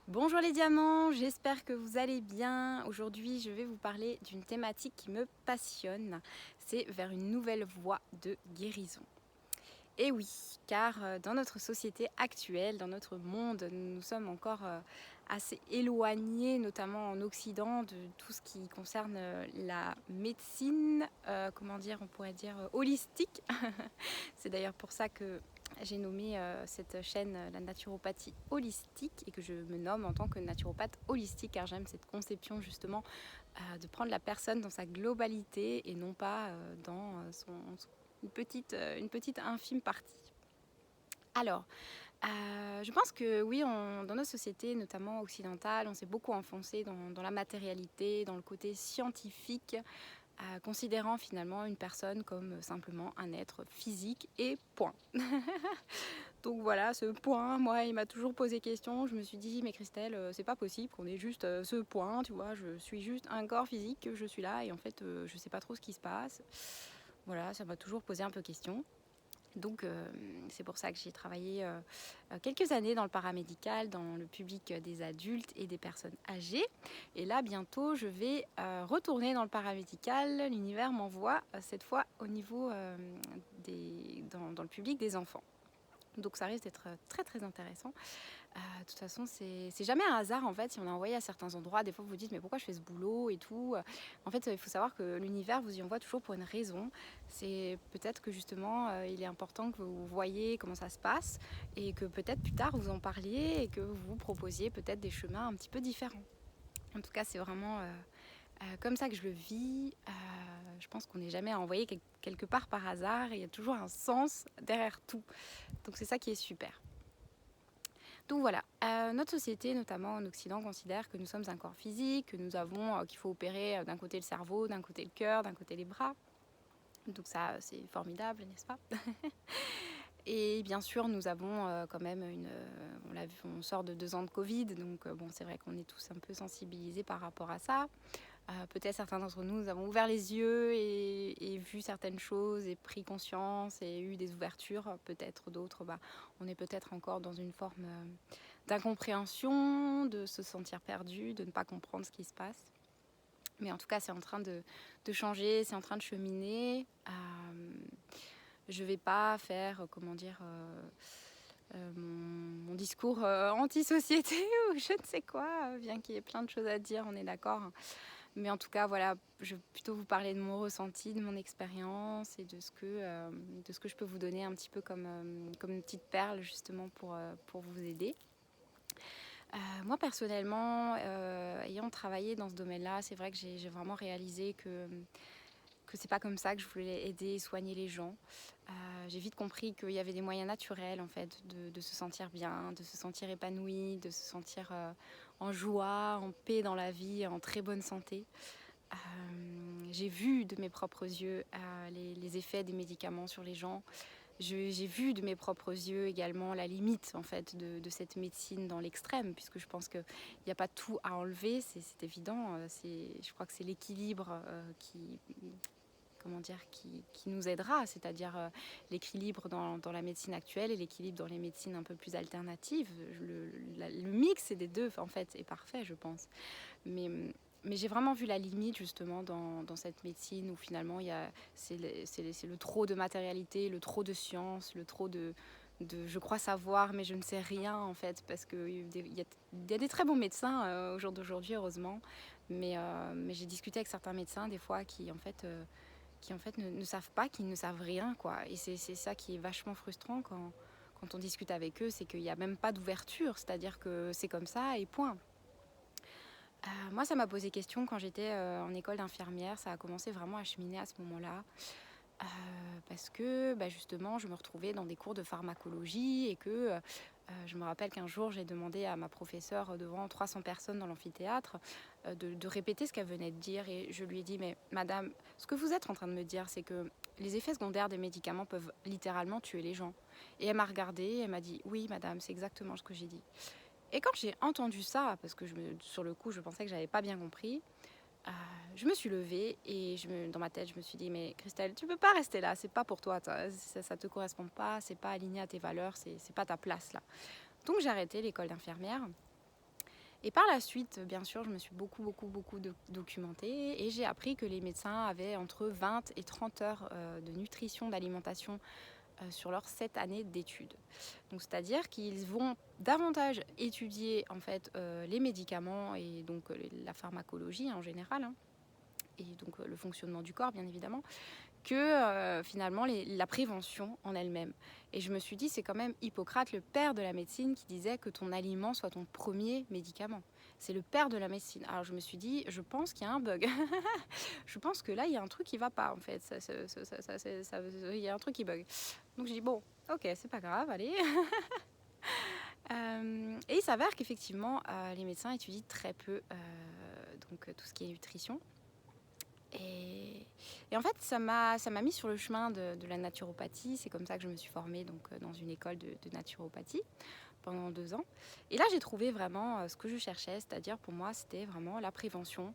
Bonjour les diamants, j'espère que vous allez bien. Aujourd'hui, je vais vous parler d'une thématique qui me passionne. C'est vers une nouvelle voie de guérison. Et oui, car dans notre société actuelle, dans notre monde, nous sommes encore assez éloignés, notamment en Occident, de tout ce qui concerne la médecine, on pourrait dire holistique. C'est d'ailleurs pour ça que j'ai nommé cette chaîne la naturopathie holistique et que je me nomme en tant que naturopathe holistique car j'aime cette conception justement de prendre la personne dans sa globalité et non pas dans une petite infime partie. Alors, je pense que oui, dans nos sociétés, notamment occidentales, on s'est beaucoup enfoncé dans la matérialité, dans le côté scientifique, considérant finalement une personne comme simplement un être physique et point. Donc voilà, ce point, moi, il m'a toujours posé question. Je me suis dit, mais Christelle, c'est pas possible qu'on ait juste ce point, tu vois. Je suis juste un corps physique, je suis là et en fait, je sais pas trop ce qui se passe. Voilà, ça m'a toujours posé un peu question. Donc c'est pour ça que j'ai travaillé quelques années dans le paramédical, dans le public des adultes et des personnes âgées. Et là, bientôt, je vais retourner dans le paramédical. L'univers m'envoie cette fois au niveau dans le public des enfants. Donc ça risque d'être très très intéressant. De toute façon, c'est jamais un hasard en fait si on est envoyé à certains endroits. Des fois vous vous dites mais pourquoi je fais ce boulot et tout. En fait, il faut savoir que l'univers vous y envoie toujours pour une raison. C'est peut-être que justement il est important que vous voyez comment ça se passe et que peut-être plus tard vous en parliez et que vous vous proposiez peut-être des chemins un petit peu différents. En tout cas, c'est vraiment comme ça que je le vis. Je pense qu'on n'est jamais envoyé quelque part par hasard et il y a toujours un sens derrière tout. Donc c'est ça qui est super. Donc voilà, notre société, notamment en Occident, considère que nous sommes un corps physique, que nous avons, qu'il faut opérer d'un côté le cerveau, d'un côté le cœur, d'un côté les bras. Donc ça, c'est formidable, n'est-ce pas? Et bien sûr, nous avons quand même on l'a vu, on sort de 2 ans de Covid, donc bon, c'est vrai qu'on est tous un peu sensibilisés par rapport à ça. Peut-être certains d'entre nous avons ouvert les yeux et vu certaines choses et pris conscience et eu des ouvertures. Peut-être d'autres, on est peut-être encore dans une forme d'incompréhension, de se sentir perdu, de ne pas comprendre ce qui se passe. Mais en tout cas, c'est en train de changer, c'est en train de cheminer. Je ne vais pas faire, mon discours anti-société ou je ne sais quoi, bien qu'il y ait plein de choses à dire, on est d'accord. Mais en tout cas, voilà, je vais plutôt vous parler de mon ressenti, de mon expérience et de ce que je peux vous donner un petit peu comme une petite perle justement pour vous aider. Moi personnellement, ayant travaillé dans ce domaine-là, c'est vrai que j'ai vraiment réalisé que c'est pas comme ça que je voulais aider et soigner les gens. J'ai vite compris qu'il y avait des moyens naturels en fait de se sentir bien, de se sentir épanoui, de se sentir en joie, en paix dans la vie, en très bonne santé. J'ai vu de mes propres yeux les effets des médicaments sur les gens. J'ai vu de mes propres yeux également la limite en fait de cette médecine dans l'extrême, puisque je pense qu'il n'y a pas tout à enlever, c'est évident. Je crois que c'est l'équilibre qui nous aidera, c'est-à-dire l'équilibre dans la médecine actuelle et l'équilibre dans les médecines un peu plus alternatives. Le mix des deux en fait est parfait, je pense. Mais j'ai vraiment vu la limite justement dans cette médecine où finalement c'est le trop de matérialité, le trop de science, le trop de je crois savoir mais je ne sais rien en fait, parce qu'il y a des très bons médecins au jour d'aujourd'hui heureusement, mais j'ai discuté avec certains médecins des fois qui en fait ne savent pas, qui ne savent rien quoi. Et c'est ça qui est vachement frustrant quand on discute avec eux, c'est qu'il n'y a même pas d'ouverture, c'est-à-dire que c'est comme ça et point. Moi, ça m'a posé question quand j'étais en école d'infirmière. Ça a commencé vraiment à cheminer à ce moment-là. Parce que justement, je me retrouvais dans des cours de pharmacologie et que je me rappelle qu'un jour, j'ai demandé à ma professeure devant 300 personnes dans l'amphithéâtre de répéter ce qu'elle venait de dire. Et je lui ai dit, mais madame, ce que vous êtes en train de me dire, c'est que les effets secondaires des médicaments peuvent littéralement tuer les gens. Et elle m'a regardée, elle m'a dit, oui madame, c'est exactement ce que j'ai dit. Et quand j'ai entendu ça, parce que sur le coup, je pensais que j'avais pas bien compris, je me suis levée et dans ma tête, je me suis dit, mais Christelle, tu peux pas rester là, c'est pas pour toi, ça te correspond pas, c'est pas aligné à tes valeurs, c'est pas ta place là. Donc j'ai arrêté l'école d'infirmière Et par la suite, bien sûr, je me suis beaucoup documentée et j'ai appris que les médecins avaient entre 20 et 30 heures de nutrition, d'alimentation sur leurs 7 années d'études. Donc c'est-à-dire qu'ils vont davantage étudier en fait les médicaments et donc la pharmacologie en général, hein, et donc le fonctionnement du corps bien évidemment, que finalement la prévention en elle-même. Et je me suis dit, c'est quand même Hippocrate, le père de la médecine, qui disait que ton aliment soit ton premier médicament. C'est le père de la médecine. Alors je me suis dit, je pense qu'il y a un bug. Je pense que là, il y a un truc qui va pas en fait. Il y a un truc qui bug. Donc j'ai dit, bon, ok, c'est pas grave, allez. Et il s'avère qu'effectivement, les médecins étudient très peu donc, tout ce qui est nutrition. Et en fait, ça m'a mis sur le chemin de la naturopathie. C'est comme ça que je me suis formée donc, dans une école de naturopathie pendant 2 ans. Et là, j'ai trouvé vraiment ce que je cherchais, c'est-à-dire pour moi, c'était vraiment la prévention.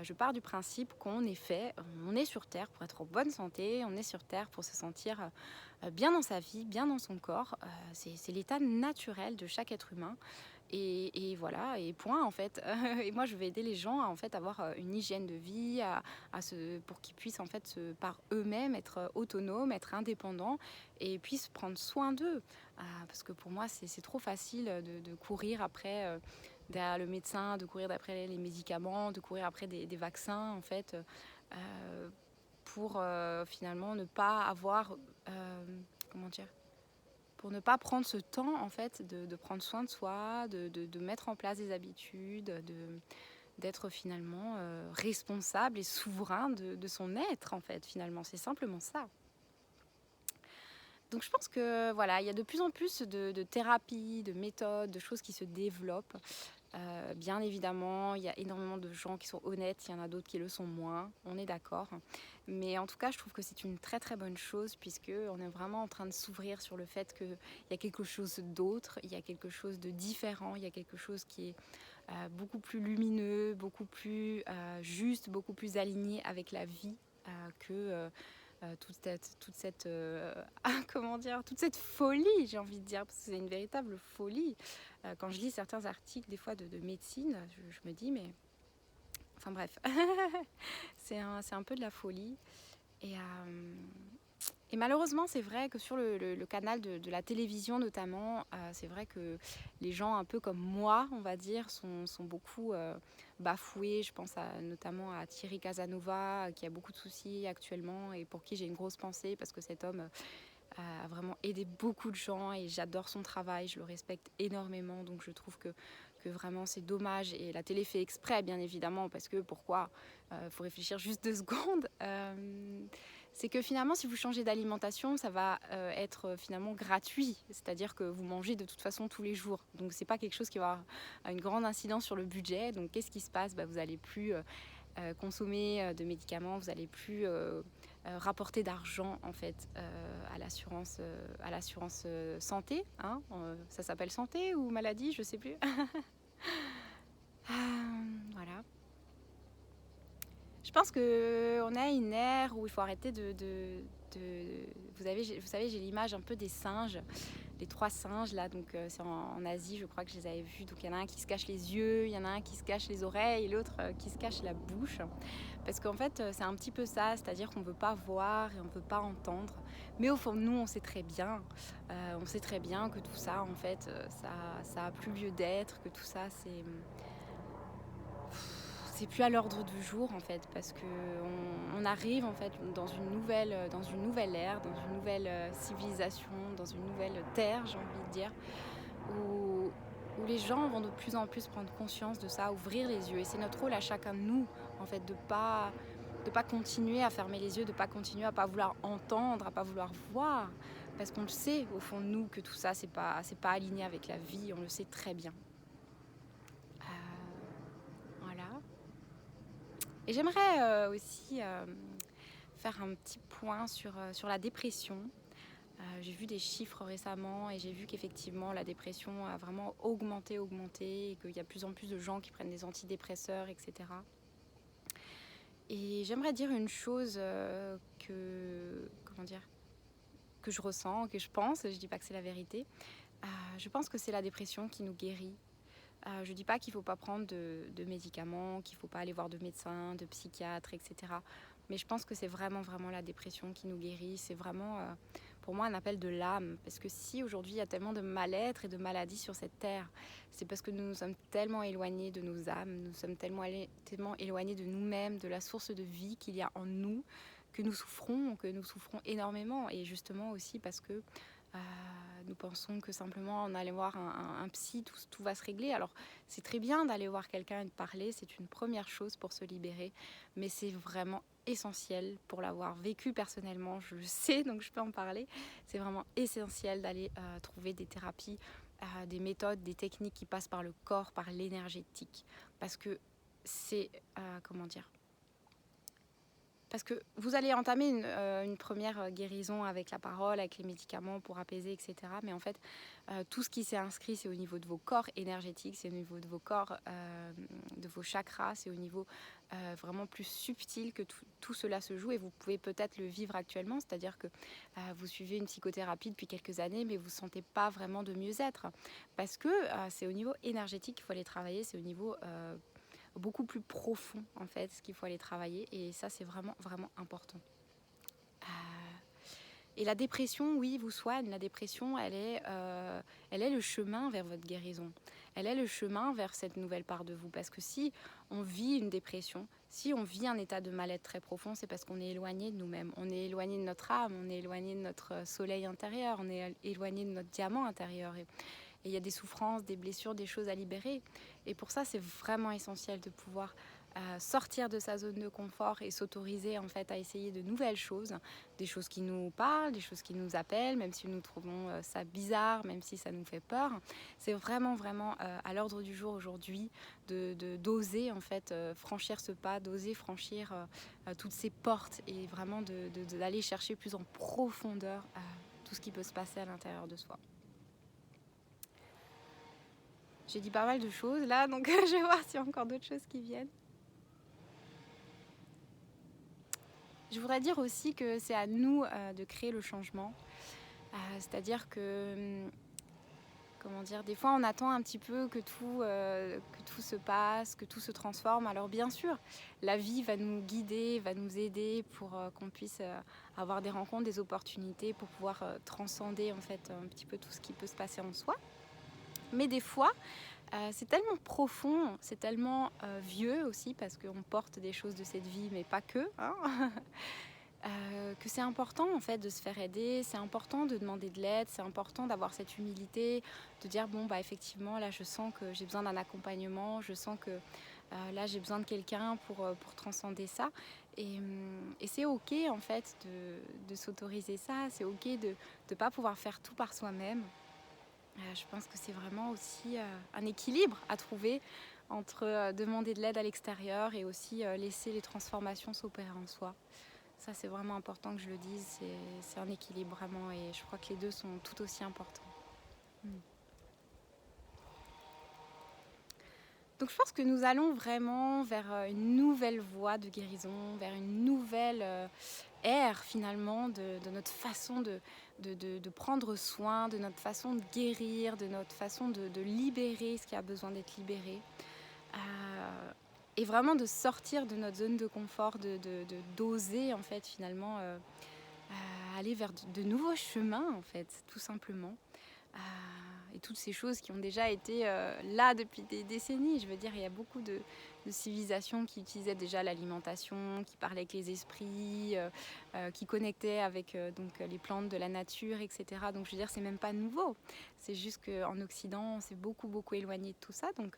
Je pars du principe qu'on est fait, on est sur Terre pour être en bonne santé, on est sur Terre pour se sentir bien dans sa vie, bien dans son corps. C'est l'état naturel de chaque être humain. Et voilà, et point en fait. Et moi, je vais aider les gens à en fait avoir une hygiène de vie, pour qu'ils puissent en fait par eux-mêmes être autonomes, être indépendants et puissent prendre soin d'eux. Parce que pour moi, c'est trop facile de courir après derrière le médecin, de courir après les médicaments, de courir après des vaccins en fait, pour finalement ne pas avoir, comment dire, pour ne pas prendre ce temps en fait de prendre soin de soi, de mettre en place des habitudes, d'être finalement responsable et souverain de son être en fait finalement. C'est simplement ça. Donc je pense que voilà, il y a de plus en plus de thérapies, de méthodes, de choses qui se développent. Bien évidemment, il y a énormément de gens qui sont honnêtes, il y en a d'autres qui le sont moins, on est d'accord. Mais en tout cas, je trouve que c'est une très très bonne chose puisqu'on est vraiment en train de s'ouvrir sur le fait qu'il y a quelque chose d'autre, il y a quelque chose de différent, il y a quelque chose qui est beaucoup plus lumineux, beaucoup plus juste, beaucoup plus aligné avec la vie que toute cette comment dire, toute cette folie, j'ai envie de dire, parce que c'est une véritable folie. Quand je lis certains articles des fois de médecine, je me dis mais enfin bref, c'est un peu de la folie. Et malheureusement, c'est vrai que sur le canal de la télévision notamment, c'est vrai que les gens un peu comme moi, on va dire, sont beaucoup bafoués. Je pense notamment à Thierry Casanova, qui a beaucoup de soucis actuellement et pour qui j'ai une grosse pensée parce que cet homme a vraiment aidé beaucoup de gens et j'adore son travail, je le respecte énormément. Donc je trouve que vraiment c'est dommage. Et la télé fait exprès, bien évidemment, parce que pourquoi faut réfléchir juste 2 secondes. C'est que finalement, si vous changez d'alimentation, ça va être finalement gratuit. C'est-à-dire que vous mangez de toute façon tous les jours. Donc, c'est pas quelque chose qui va avoir une grande incidence sur le budget. Donc, qu'est-ce qui se passe ? Vous n'allez plus consommer de médicaments, vous n'allez plus rapporter d'argent en fait à l'assurance santé. Hein, ça s'appelle santé ou maladie, je sais plus. Voilà. Je pense qu'on a une ère où il faut arrêter vous savez, j'ai l'image un peu des singes, les 3 singes là, donc c'est en Asie, je crois que je les avais vus. Donc il y en a un qui se cache les yeux, il y en a un qui se cache les oreilles et l'autre qui se cache la bouche. Parce qu'en fait, c'est un petit peu ça, c'est-à-dire qu'on ne veut pas voir et on ne veut pas entendre. Mais au fond de nous, on sait très bien que tout ça, en fait, ça a plus lieu d'être, que tout ça, c'est plus à l'ordre du jour en fait, parce que on arrive en fait dans une nouvelle ère, dans une nouvelle civilisation, dans une nouvelle terre, j'ai envie de dire, où les gens vont de plus en plus prendre conscience de ça, ouvrir les yeux. Et c'est notre rôle à chacun de nous en fait de pas continuer à fermer les yeux, de pas continuer à pas vouloir entendre, à pas vouloir voir, parce qu'on le sait au fond de nous que tout ça c'est pas aligné avec la vie, on le sait très bien. Voilà. Et j'aimerais aussi faire un petit point sur la dépression. J'ai vu des chiffres récemment et j'ai vu qu'effectivement la dépression a vraiment augmenté et qu'il y a de plus en plus de gens qui prennent des antidépresseurs, etc. Et j'aimerais dire une chose que je ressens, que je pense, je dis pas que c'est la vérité. Je pense que c'est la dépression qui nous guérit. Je ne dis pas qu'il ne faut pas prendre de médicaments, qu'il ne faut pas aller voir de médecins, de psychiatres, etc. Mais je pense que c'est vraiment, vraiment la dépression qui nous guérit. C'est vraiment, pour moi, un appel de l'âme. Parce que si aujourd'hui, il y a tellement de mal-être et de maladies sur cette terre, c'est parce que nous nous sommes tellement éloignés de nos âmes, nous sommes tellement éloignés de nous-mêmes, de la source de vie qu'il y a en nous, que nous souffrons énormément. Et justement aussi parce que nous pensons que simplement en allant voir un psy, tout va se régler. Alors c'est très bien d'aller voir quelqu'un et de parler, c'est une première chose pour se libérer, mais c'est vraiment essentiel pour l'avoir vécu personnellement, je le sais donc je peux en parler, c'est vraiment essentiel d'aller trouver des thérapies, des méthodes, des techniques qui passent par le corps, par l'énergétique, parce que c'est, comment dire, parce que vous allez entamer une première guérison avec la parole, avec les médicaments pour apaiser, etc. Mais en fait, tout ce qui s'est inscrit, c'est au niveau de vos corps énergétiques, c'est au niveau de vos corps, de vos chakras, c'est au niveau vraiment plus subtil que tout cela se joue. Et vous pouvez peut-être le vivre actuellement, c'est-à-dire que vous suivez une psychothérapie depuis quelques années, mais vous ne sentez pas vraiment de mieux-être. Parce que c'est au niveau énergétique qu'il faut aller travailler, c'est au niveau beaucoup plus profond en fait ce qu'il faut aller travailler, et ça c'est vraiment vraiment important. Et la dépression, oui, vous soigne. La dépression, elle est le chemin vers votre guérison. Elle est le chemin vers cette nouvelle part de vous. Parce que si on vit une dépression, si on vit un état de mal-être très profond, c'est parce qu'on est éloigné de nous-mêmes. On est éloigné de notre âme, on est éloigné de notre soleil intérieur, on est éloigné de notre diamant intérieur. Et il y a des souffrances, des blessures, des choses à libérer. Et pour ça, c'est vraiment essentiel de pouvoir sortir de sa zone de confort et s'autoriser en fait à essayer de nouvelles choses, des choses qui nous parlent, des choses qui nous appellent, même si nous trouvons ça bizarre, même si ça nous fait peur. C'est vraiment vraiment à l'ordre du jour aujourd'hui d'oser en fait franchir ce pas, d'oser franchir toutes ces portes et vraiment d'aller chercher plus en profondeur tout ce qui peut se passer à l'intérieur de soi. J'ai dit pas mal de choses là, donc je vais voir s'il y a encore d'autres choses qui viennent. Je voudrais dire aussi que c'est à nous de créer le changement. C'est-à-dire que, comment dire, des fois on attend un petit peu que tout se passe, que tout se transforme. Alors bien sûr, la vie va nous guider, va nous aider pour qu'on puisse avoir des rencontres, des opportunités pour pouvoir transcender en fait un petit peu tout ce qui peut se passer en soi. Mais des fois, c'est tellement profond, c'est tellement vieux aussi, parce qu'on porte des choses de cette vie, mais pas que, hein, que c'est important en fait de se faire aider, c'est important de demander de l'aide, c'est important d'avoir cette humilité, de dire bon bah effectivement là je sens que j'ai besoin d'un accompagnement, je sens que là j'ai besoin de quelqu'un pour transcender ça. Et c'est ok en fait de s'autoriser ça, c'est ok de ne pas pouvoir faire tout par soi-même. Je pense que c'est vraiment aussi un équilibre à trouver entre demander de l'aide à l'extérieur et aussi laisser les transformations s'opérer en soi. Ça, c'est vraiment important que je le dise, c'est un équilibre vraiment, et je crois que les deux sont tout aussi importants. Donc je pense que nous allons vraiment vers une nouvelle voie de guérison, vers une nouvelle ère finalement de notre façon de prendre soin, de notre façon de guérir, de notre façon de libérer ce qui a besoin d'être libéré. Et vraiment de sortir de notre zone de confort, d'oser en fait finalement aller vers de nouveaux chemins en fait, tout simplement. Et toutes ces choses qui ont déjà été là depuis des décennies. Je veux dire, il y a beaucoup de civilisations qui utilisaient déjà l'alimentation, qui parlaient avec les esprits, qui connectaient avec donc, les plantes de la nature, etc. Donc je veux dire, c'est même pas nouveau. C'est juste qu'en Occident, on s'est beaucoup, beaucoup éloigné de tout ça. Donc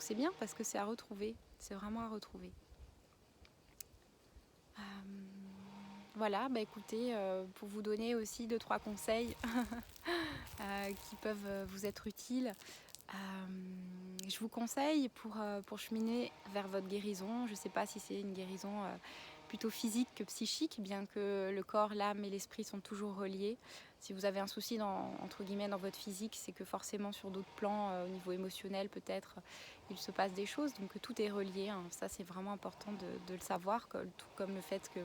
c'est bien parce que c'est à retrouver. C'est vraiment à retrouver. Voilà, bah écoutez, pour vous donner aussi 2-3 conseils qui peuvent vous être utiles. Je vous conseille pour cheminer vers votre guérison, je ne sais pas si c'est une guérison plutôt physique que psychique, bien que le corps, l'âme et l'esprit sont toujours reliés. Si vous avez un souci entre guillemets dans votre physique, c'est que forcément sur d'autres plans, au niveau émotionnel peut-être, il se passe des choses, donc tout est relié, hein. Ça c'est vraiment important de le savoir, tout comme le fait que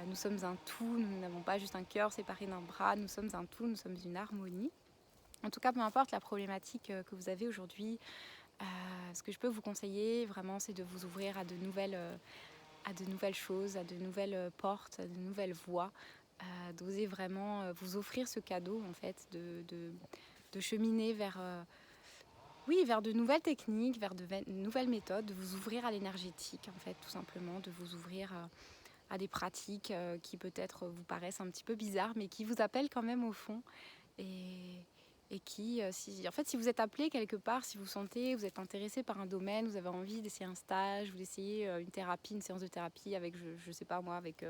nous sommes un tout, nous n'avons pas juste un cœur séparé d'un bras, nous sommes un tout, nous sommes une harmonie. En tout cas, peu importe la problématique que vous avez aujourd'hui, Ce que je peux vous conseiller vraiment, c'est de vous ouvrir à de nouvelles choses, à de nouvelles portes, à de nouvelles voies, d'oser vraiment vous offrir ce cadeau en fait, de cheminer vers, oui, vers de nouvelles techniques, vers de nouvelles méthodes, de vous ouvrir à l'énergétique en fait, tout simplement, de vous ouvrir à des pratiques qui peut-être vous paraissent un petit peu bizarres, mais qui vous appellent quand même au fond. Et, et qui, en fait, si vous êtes appelé quelque part, si vous sentez, vous êtes intéressé par un domaine, vous avez envie d'essayer un stage, vous d'essayer une thérapie, une séance de thérapie avec, je sais pas moi, avec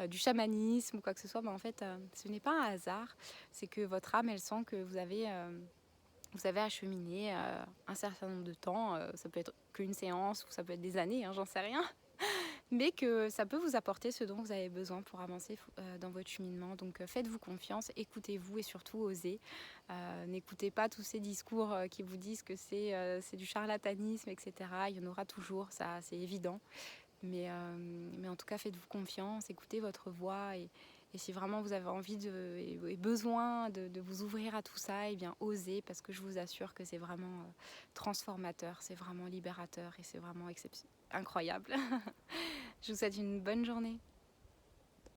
du chamanisme ou quoi que ce soit, mais en fait, ce n'est pas un hasard, c'est que votre âme, elle sent que vous avez acheminé un certain nombre de temps, ça peut être qu'une séance ou ça peut être des années, hein, j'en sais rien, mais que ça peut vous apporter ce dont vous avez besoin pour avancer dans votre cheminement. Donc faites-vous confiance, écoutez-vous et surtout osez. N'écoutez pas tous ces discours qui vous disent que c'est du charlatanisme, etc. Il y en aura toujours, ça c'est évident. Mais en tout cas, faites-vous confiance, écoutez votre voix et si vraiment vous avez envie et besoin de vous ouvrir à tout ça, eh bien osez parce que je vous assure que c'est vraiment transformateur, c'est vraiment libérateur et c'est vraiment incroyable. Je vous souhaite une bonne journée.